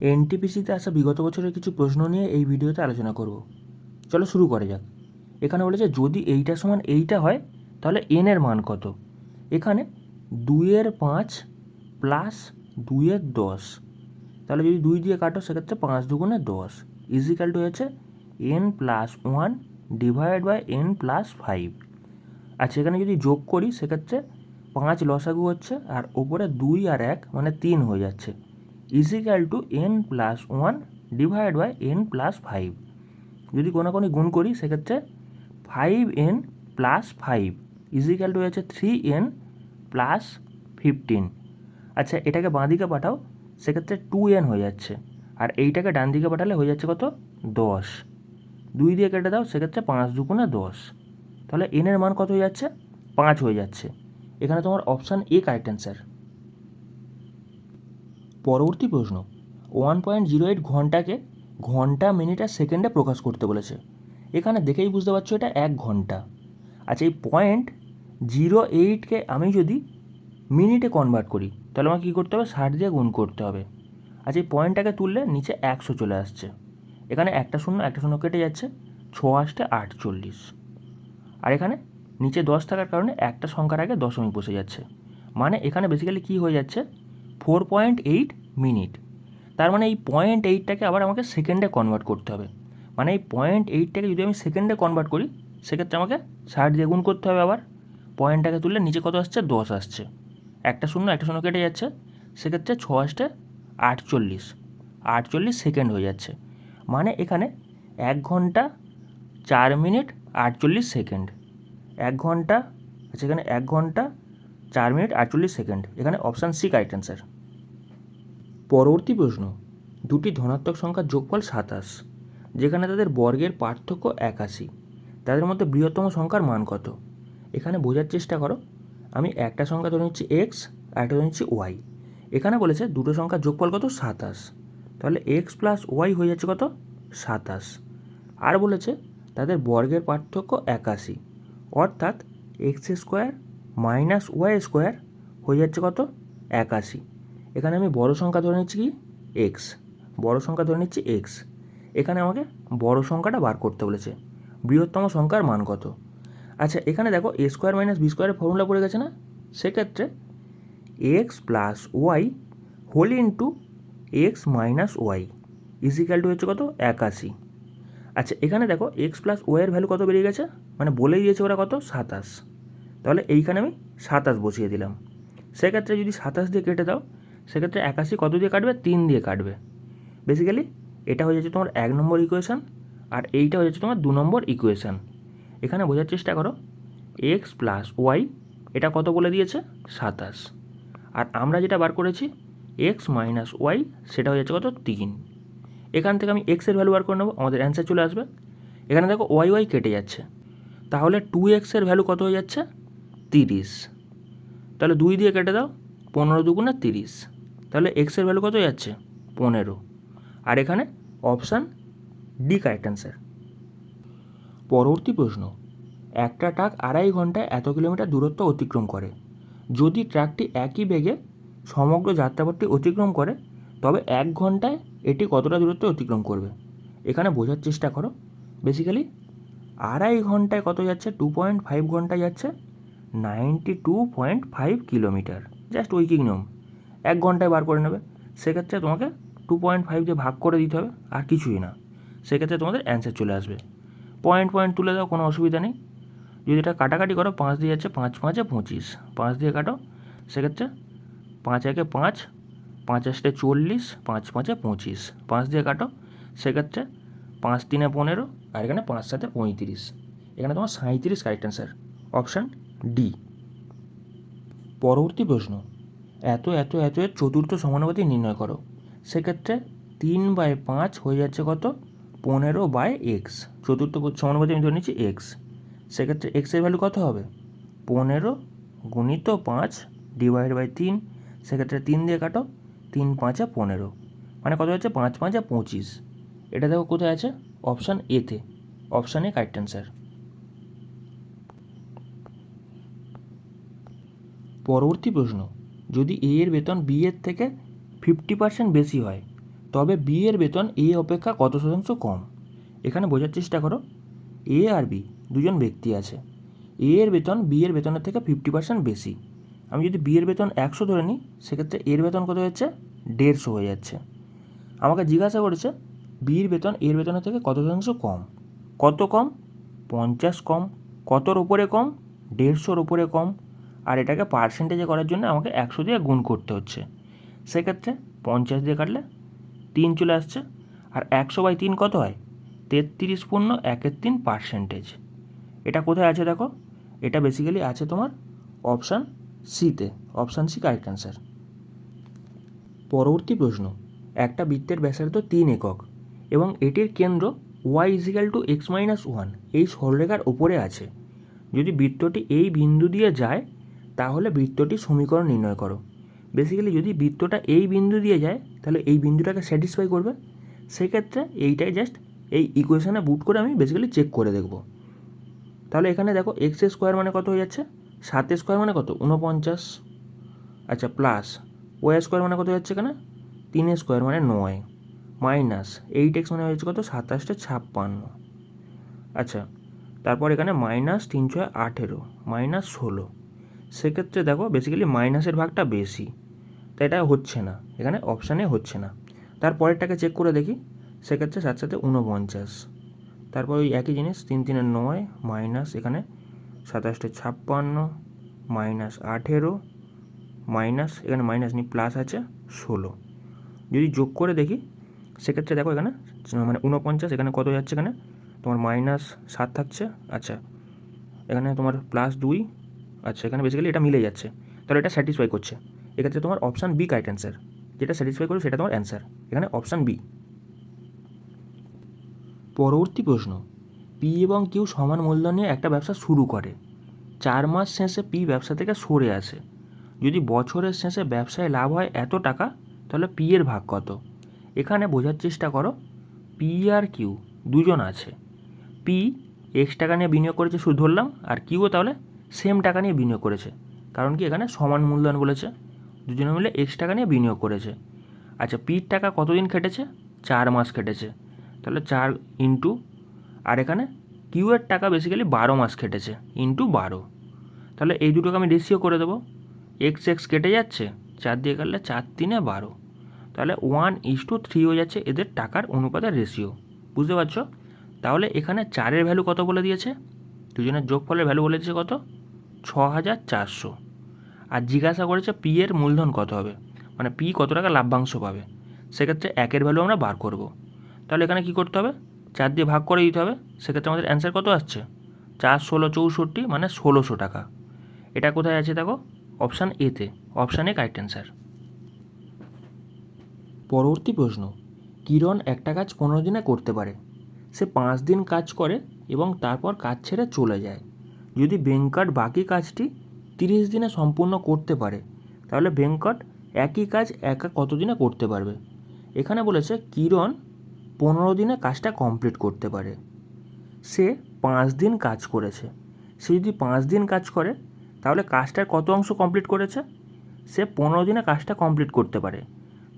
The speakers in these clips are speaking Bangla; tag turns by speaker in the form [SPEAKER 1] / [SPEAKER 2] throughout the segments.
[SPEAKER 1] এনটিপিসিতে আসা বিগত বছরের কিছু প্রশ্ন নিয়ে এই ভিডিওতে আলোচনা করব। চলো শুরু করা যাক। এখানে বলেছে যদি এইটা সমান এইটা হয় তাহলে এন এর মান কত। এখানে 2/5 প্লাস 2/10, তাহলে যদি 2 দিয়ে কাটো সেক্ষেত্রে 5 দুগুণে 10 ইজিক্যাল টু হচ্ছে n+1 ডিভাইড বাই n+5। আচ্ছা, এখানে যদি যোগ করি সেক্ষেত্রে 5 লসাগু হচ্ছে আর ওপরে 2 আর 1 মানে 3 হয়ে যাচ্ছে is equal two n+1 divide by n+5। যদি কোনোখানে গুণ করি সেক্ষেত্রে 5n+5 ইজিক্যাল টু হচ্ছে 3n+15। আচ্ছা, এটাকে বাঁ দিকে পাঠাও সেক্ষেত্রে 2n হয়ে যাচ্ছে আর এইটাকে ডান দিকে পাঠালে হয়ে যাচ্ছে কত 10। 2 দিয়ে কেটে দাও সেক্ষেত্রে 5 দুগুণে 10, তাহলে এন এর মান কত হয়ে যাচ্ছে 5 হয়ে যাচ্ছে। এখানে তোমার অপশান এ কারেক্ট অ্যান্সার। পরবর্তী প্রশ্ন, 1.08 ঘন্টাকে ঘন্টা মিনিট আর সেকেন্ডে প্রকাশ করতে বলেছে। এখানে দেখেই বুঝতে পারছো এটা 1 ঘন্টা। আচ্ছা, এই 0.08কে আমি যদি মিনিটে কনভার্ট করি তাহলে আমাকে কী করতে হবে 60 দিয়ে গুণ করতে হবে। আচ্ছা, এই পয়েন্টটাকে তুললে নিচে 100 চলে আসছে। এখানে একটা শূন্য কেটে যাচ্ছে, 6×8 = 48। আর এখানে নিচে 10 থাকার কারণে একটা সংখ্যার আগে দশমিক বসে যাচ্ছে, মানে এখানে বেসিক্যালি কী হয়ে যাচ্ছে 4.8 মিনিট। তার মানে এই 0.8টাকে আবার আমাকে সেকেন্ডে কনভার্ট করতে হবে। মানে এই 0.8টাকে যদি আমি সেকেন্ডে কনভার্ট করি সেক্ষেত্রে আমাকে 60 দিয়ে গুণ করতে হবে। আবার পয়েন্টটাকে তুললে নিচে কত আসছে 10 আসছে, একটা শূন্য কেটে যাচ্ছে, সেক্ষেত্রে 6×8 = 48, 48 সেকেন্ড হয়ে যাচ্ছে। মানে এখানে 1 ঘন্টা 4 মিনিট 48 সেকেন্ড। 1 ঘন্টা, আচ্ছা এখানে 1 ঘন্টা 4 মিনিট 48 সেকেন্ড। এখানে অপশান সি কারেক্ট অ্যান্সার। পরবর্তী প্রশ্ন, দুটি ধনাত্মক সংখ্যার যোগফল 27, যেখানে তাদের বর্গের পার্থক্য 81, তাদের মধ্যে বৃহত্তম সংখ্যার মান কত। এখানে বোঝার চেষ্টা করো, আমি একটা সংখ্যা ধরে নিচ্ছি এক্স আর একটা ধরে নিচ্ছি ওয়াই। এখানে বলেছে দুটো সংখ্যার যোগফল কত 27, তাহলে এক্স প্লাস ওয়াই হয়ে যাচ্ছে কত 27। আর বলেছে তাদের বর্গের পার্থক্য 81, অর্থাৎ x² মাইনাস y² হয়ে যাচ্ছে কত 81। এখানে আমি বড় সংখ্যা ধরে নিচ্ছি কি এক্স, বড় সংখ্যা ধরে নিচ্ছি এক্স। এখানে আমাকে বড় সংখ্যাটা বার করতে বলেছে, বৃহত্তম সংখ্যার মান কত। আচ্ছা, এখানে দেখো a² মাইনাস b² ফর্মুলা পড়ে গেছে না, সেক্ষেত্রে x plus y whole into x minus y is equal to হচ্ছে কত 81। আচ্ছা, এখানে দেখো এক্স প্লাস ওয়াইয়ের ভ্যালু কত বেরিয়ে গেছে, মানে বলেই দিয়েছে ওরা কত 27, তাহলে এইখানে আমি 27 বসিয়ে দিলাম। সেক্ষেত্রে যদি 27 দিয়ে কেটে দাও সেক্ষেত্রে 81 কত দিয়ে কাটবে 3 দিয়ে কাটবে। বেসিক্যালি এটা হয়ে যাচ্ছে তোমার 1 নম্বর ইকুয়েশান আর এইটা হয়ে যাচ্ছে তোমার 2 নম্বর ইকুয়েশান। এখানে বোঝার চেষ্টা করো, এক্স প্লাস ওয়াই এটা কত বলে দিয়েছে 27, আর আমরা যেটা বার করেছি এক্স মাইনাস ওয়াই সেটা হয়ে যাচ্ছে কত 3। এখান থেকে আমি এক্সের ভ্যালু বার করে নেবো, আমাদের অ্যান্সার চলে আসবে। এখানে দেখো ওয়াই কেটে যাচ্ছে, তাহলে 2x-এর ভ্যালু কত হয়ে যাচ্ছে 30, তাহলে 2 দিয়ে কেটে দাও 15 দুগুণে 30, তাহলে এক্সের ভ্যালু কত যাচ্ছে 15। আর এখানে অপশান ডি কারেক্ট অ্যান্সার। পরবর্তী প্রশ্ন, একটা ট্রাক 2.5 ঘন্টায় এত কিলোমিটার দূরত্ব অতিক্রম করে। যদি ট্রাকটি একই বেগে সমগ্র যাত্রাপথটি অতিক্রম করে তবে 1 ঘন্টায় এটি কতটা দূরত্ব অতিক্রম করবে। এখানে বোঝার চেষ্টা করো, বেসিক্যালি 2.5 ঘন্টায় কত যাচ্ছে 2.5 ঘন্টায় যাচ্ছে 92.5 কিলোমিটার। জাস্ট উইকিং নিয়ম, 1 ঘন্টায় বার করে নেবে, সেক্ষেত্রে তোমাকে 2.5 দিয়ে ভাগ করে দিতে হবে, আর কিছুই না। সেক্ষেত্রে তোমাদের অ্যান্সার চলে আসবে। পয়েন্ট তুলে দাও, কোনো অসুবিধা নেই। যদি এটা কাটাকাটি করো 5 দিয়ে যাচ্ছে 5×5 = 25, 5 দিয়ে কাটো সেক্ষেত্রে 5×1 = 5, 5×8 = 40, 5×5 = 25, 5 দিয়ে কাটো সেক্ষেত্রে 5×3 = 15 আর এখানে 5×7 = 35। এখানে তোমার 37 কারেক্ট অ্যান্সার, অপশান ডি। পরবর্তী প্রশ্ন, এত এত এত এর চতুর্থ সমানুপাতি নির্ণয় করো। সেক্ষেত্রে 3/5 হয়ে যাচ্ছে কত 15/x। চতুর্থ সমানুপাতি আমি ধরে নিচ্ছি এক্স, সেক্ষেত্রে এক্সের ভ্যালু কত হবে 15 গুণিত 5 ডিভাইড বাই 3, সেক্ষেত্রে 3 দিয়ে কাটো, 3×5 = 15, মানে কত হচ্ছে 5×5 = 25। এটা দেখো কোথায় আছে অপশান এতে, অপশান এ কারেক্ট অ্যান্সার। পরবর্তী প্রশ্ন, যদি এ এর বেতন বি এর থেকে 50% বেশি হয় তবে বি এর বেতন এ অপেক্ষা কত শতাংশ কম। এখানে বোঝার চেষ্টা করো, এ আর বি দুজন ব্যক্তি আছে। এ এর বেতন বি এর বেতনের থেকে 50% বেশি। আমি যদি বি এর বেতন 100 ধরে নিই, সেক্ষেত্রে এর বেতন কত হচ্ছে, 150 হয়ে যাচ্ছে। আমাকে জিজ্ঞাসা করেছে বির বেতন এর বেতনের থেকে কত শতাংশ কম। কত কম? 50 কম। কতর ওপরে কম? 150-র ওপরে কম। আর এটাকে পার্সেন্টেজে করার জন্য আমাকে 100 দিয়ে গুণ করতে হচ্ছে। সেক্ষেত্রে 50 দিয়ে কাটলে 3 চলে আসছে। আর 100/3 কত হয়? 33.13%। এটা কোথায় আছে দেখো, এটা বেসিক্যালি আছে তোমার অপশান সিতে। Option C correct answer. পরবর্তী প্রশ্ন, একটা বৃত্তের ব্যাসার্ধ 3 একক এবং এটির কেন্দ্র y=x-1 এই সরলরেখার ওপরে আছে। যদি বৃত্তটি এই বিন্দু দিয়ে যায় তাহলে বৃত্তটির সমীকরণ নির্ণয় করো। বেসিক্যালি যদি বৃত্তটা এই বিন্দু দিয়ে যায় তাহলে এই বিন্দুটাকে স্যাটিসফাই করবে। সেক্ষেত্রে এইটাই জাস্ট এই ইকুয়েশনে বুট করে আমি বেসিক্যালি চেক করে দেখব। তাহলে এখানে দেখো x² মানে কত হয়ে যাচ্ছে, 7² মানে কত, 49। আচ্ছা, প্লাস y² মানে কত যাচ্ছে এখানে, 3² মানে 9, মাইনাস 8x মানে হচ্ছে কত, 27×56। আচ্ছা, তারপর এখানে -3×6=18, -16। সেক্ষেত্রে দেখো বেসিক্যালি মাইনাসের ভাগটা বেশি, তাই এটা হচ্ছে না, এখানে অপশানে হচ্ছে না। তারপরেরটাকে চেক করে দেখি, সেক্ষেত্রে 7×7=49। তারপর ওই একই জিনিস, 3×3=9, মাইনাস এখানে 27×56, -18, মাইনাস এখানে মাইনাস নেই, প্লাস আছে 16। যদি যোগ করে দেখি সেক্ষেত্রে দেখো এখানে মানে 49, এখানে কত যাচ্ছে, এখানে তোমার -7 থাকছে। আচ্ছা, এখানে তোমার +2। আচ্ছা, এখানে বেসিক্যালি এটা মিলে যাচ্ছে, তাহলে এটা স্যাটিসফাই করছে। এক্ষেত্রে তোমার অপশান বি কারেক্ট অ্যান্সার। যেটা স্যাটিসফাই করবে সেটা তোমার অ্যান্সার, এখানে অপশান বি। পরবর্তী প্রশ্ন, পি এবং কিউ সমান মূলধন নিয়ে একটা ব্যবসা শুরু করে। 4 মাস শেষে পি ব্যবসা থেকে সরে আসে। যদি বছরের শেষে ব্যবসায় লাভ হয় এত টাকা, তাহলে পি এর ভাগ কত। এখানে বোঝার চেষ্টা করো, পি আর কিউ দুজন আছে। পি এক্স টাকা নিয়ে বিনিয়োগ করেছে শুধু ধরলাম, আর কিউও তাহলে সেম টাকা নিয়ে বিনিয়োগ করেছে, কারণ কি এখানে সমান মূলধন বলেছে, দুজনে মিলে এক্স টাকা নিয়ে বিনিয়োগ করেছে। আচ্ছা, পির টাকা কতদিন খেটেছে, 4 মাস খেটেছে, তাহলে 4 ইন্টু, আর এখানে কিউ এর টাকা বেসিক্যালি 12 মাস খেটেছে, ইন্টু 12। তাহলে এই দুটোকে আমি রেশিও করে দেবো, এক্স এক্স কেটে যাচ্ছে, 4 দিয়ে কাটলে 4×3=12। তাহলে 1:3 হয়ে যাচ্ছে এদের টাকার অনুপাতের রেশিও। বুঝতে পারছো? তাহলে এখানে 4-এর ভ্যালু কত বলে দিয়েছে, দুজনের যোগফলের ভ্যালু বলে দিয়েছে কত, 6400। আর জিজ্ঞাসা করেছে পি এর মূলধন কত হবে, মানে পি কত টাকা লাভ্যাংশ পাবে। সেক্ষেত্রে 1-এর ভ্যালু আমরা বার করব। তাহলে এখানে কী করতে হবে, 4 দিয়ে ভাগ করে দিতে হবে। সেক্ষেত্রে আমাদের অ্যান্সার কত আসছে, 4×16=64, মানে 1600 টাকা। এটা কোথায় আছে দেখো, অপশান এতে। Option A correct answer. পরবর্তী প্রশ্ন, কিরণ একটা কাজ 15 দিনে করতে পারে। সে 5 দিন কাজ করে এবং তারপর কাজ ছেড়ে চলে যায়। যদি ভেঙ্কট বাকি কাজটি 30 দিনে সম্পূর্ণ করতে পারে, তাহলে ভেঙ্কট একই কাজ একা কত দিনে করতে পারবে। এখানে বলেছে কিরণ 15 দিনে কাজটা কমপ্লিট করতে পারে। সে 5 দিন কাজ করেছে। সে যদি 5 দিন কাজ করে তাহলে কাজটার কত অংশ কমপ্লিট করেছে, সে 15 দিনে কাজটা কমপ্লিট করতে পারে।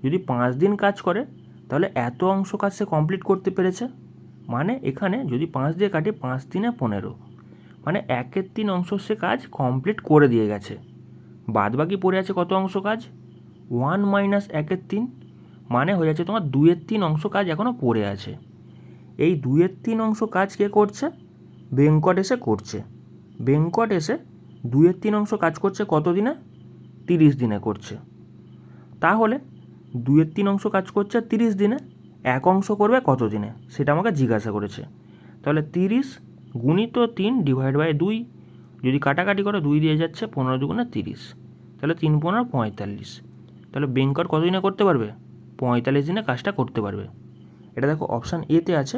[SPEAKER 1] যদি 5 দিন কাজ করে তাহলে এত অংশ কাজ সে কমপ্লিট করতে পেরেছে। মানে এখানে যদি 5 দিয়ে কাটি, 5 দিনে 15, মানে 1/3 অংশ সে কাজ কমপ্লিট করে দিয়ে গেছে। বাদ বাকি পড়ে আছে কত অংশ কাজ, 1 - 1/3, মানে হয়ে যাচ্ছে তোমার 2/3 অংশ কাজ এখনও পড়ে আছে। এই 2/3 অংশ কাজ কে করছে, ভেঙ্কট এসে করছে। ভেঙ্কট এসে 2/3 অংশ কাজ করছে কত দিনে, 30 দিনে করছে। তাহলে 2/3 অংশ কাজ করছে 30 দিনে, এক অংশ করবে কত দিনে সেটা আমাকে জিজ্ঞাসা করেছে। তাহলে 30 × 3/2, যদি কাটাকাটি করো 2 দিয়ে যাচ্ছে, 15 × 30, তাহলে 3 × 15 = 45। তাহলে ভেঙ্কট কত দিনে করতে পারবে, 45 দিনে কাজটা করতে পারবে। এটা দেখো অপশান এতে আছে,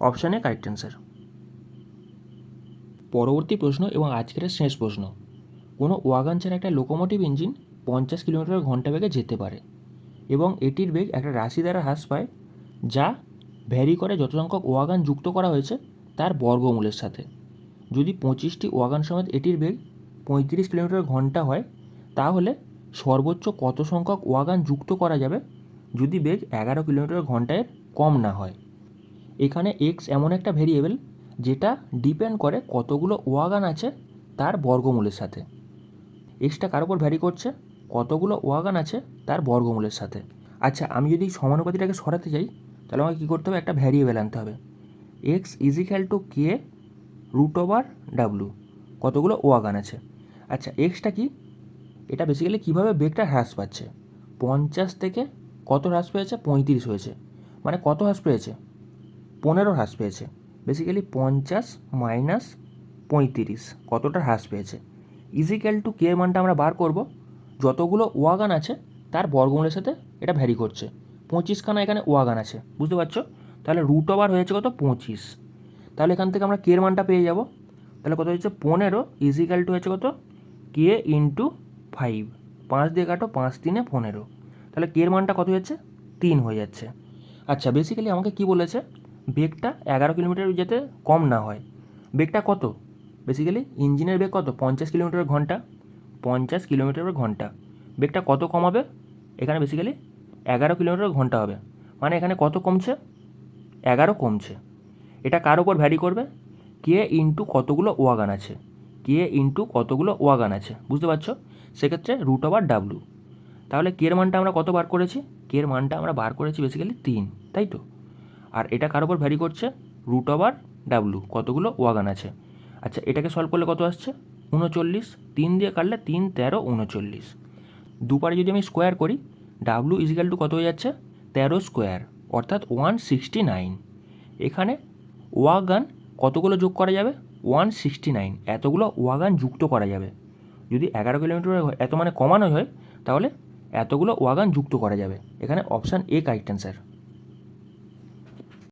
[SPEAKER 1] অপশান এ কারেক্ট অ্যান্সার। পরবর্তী প্রশ্ন এবং আজকের শেষ প্রশ্ন, কোনো ওয়াগন ছাড়া একটা লোকোমোটিভ ইঞ্জিন 50 কিলোমিটার/ঘন্টা বেগে যেতে পারে এবং এটির বেগ একটা রাশি দ্বারা হ্রাস পায়, যা ভ্যারি করে যত সংখ্যক ওয়াগন যুক্ত করা হয়েছে তার বর্গমূলের সাথে। যদি 25টি ওয়াগন সমেত এটির বেগ 35 কিলোমিটার/ঘন্টা হয়, তাহলে সর্বোচ্চ কত সংখ্যক ওয়াগন যুক্ত করা যাবে যদি বেগ 11 কিলোমিটার ঘন্টায় কম না হয়। এখানে এক্স এমন একটা ভেরিয়েবল যেটা ডিপেন্ড করে কতগুলো ওয়াগান আছে তার বর্গমূলের সাথে। এক্সটা কার উপর ভ্যারি করছে? কতগুলো ওয়াগান আছে তার বর্গমূলের সাথে। আচ্ছা, আমি যদি সমানুপাতিটাকে সরাতে চাই তাহলে আমাকে কী করতে হবে? একটা ভ্যারিয়েবল আনতে হবে। এক্স ইজিক্যাল টু কে রুট ওভার ডাব্লু, কতগুলো ওয়াগান আছে। আচ্ছা, এক্সটা কি? এটা বেসিক্যালি কীভাবে বেগটা হ্রাস পাচ্ছে। 50 থেকে কত হ্রাস পেয়েছে? 35 হয়েছে। মানে কত হ্রাস পেয়েছে? 15 হ্রাস পেয়েছে। বেসিক্যালি 50 মাইনাস 35 কতটা হ্রাস পেয়েছে। ইজিক্যাল টু কে মানটা আমরা বার করব যতগুলো ওয়াগান আছে তার বর্গমূলের সাথে এটা ভ্যারি করছে। 25খানা এখানে ওয়াগান আছে, বুঝতে পারছো? তাহলে রুট ওভার হয়েছে কত? 25। তাহলে এখান থেকে আমরা কের মানটা পেয়ে যাব। তাহলে কত হচ্ছে? 15 ইজিক্যাল টু হচ্ছে কত? কে ইন্টু 5। 5 দিয়ে কাটো, 5 3 15। তাহলে কের মানটা কত হচ্ছে? 3 হয়ে যাচ্ছে। আচ্ছা, বেসিক্যালি আমাকে কি বলেছে? বেগটা 11 কিলোমিটার যেতে কম না হয়। বেগটা কত? বেসিক্যালি ইঞ্জিনের বেগ কত? 50 কিলোমিটার ঘন্টা। 50 কিলোমিটার ঘন্টা। বেগটা কত কমাবে? এখানে বেসিক্যালি 11 কিলোমিটার ঘন্টা হবে। মানে এখানে কত কমছে? 11 কমছে। এটা কার ওপর ভ্যারি করবে? কে ইন্টু কতগুলো ওয়াগান আছে। কে ইন্টু কতগুলো ওয়াগান আছে, বুঝতে পারছো? সেক্ষেত্রে রুট ওভার ডাব্লু। তাহলে কের মানটা আমরা কত বার করেছি? কের মানটা আমরা বার করেছি বেসিক্যালি 3, তাই তো? আর এটা কার ওপর ভ্যারি করছে? রুট ওভার ডাব্লু, কতগুলো ওয়াগান আছে। আচ্ছা, এটাকে সলভ করলে কত আসছে? 39। 3 দিয়ে কাটলে 3 13 39। দুপারে যদি আমি স্কোয়ার করি, ডাব্লু ইজিক্যাল টু কত হয়ে যাচ্ছে? 13 স্কোয়ার, অর্থাৎ 169। এখানে ওয়াগান কতগুলো যোগ করা যাবে? 169। এতগুলো ওয়াগান যুক্ত করা যাবে। যদি 11 কিলোমিটার এত মানে কমানো হয় তাহলে এতগুলো ওয়াগান যুক্ত করা যাবে। এখানে অপশান এ কারেক্ট অ্যান্সার।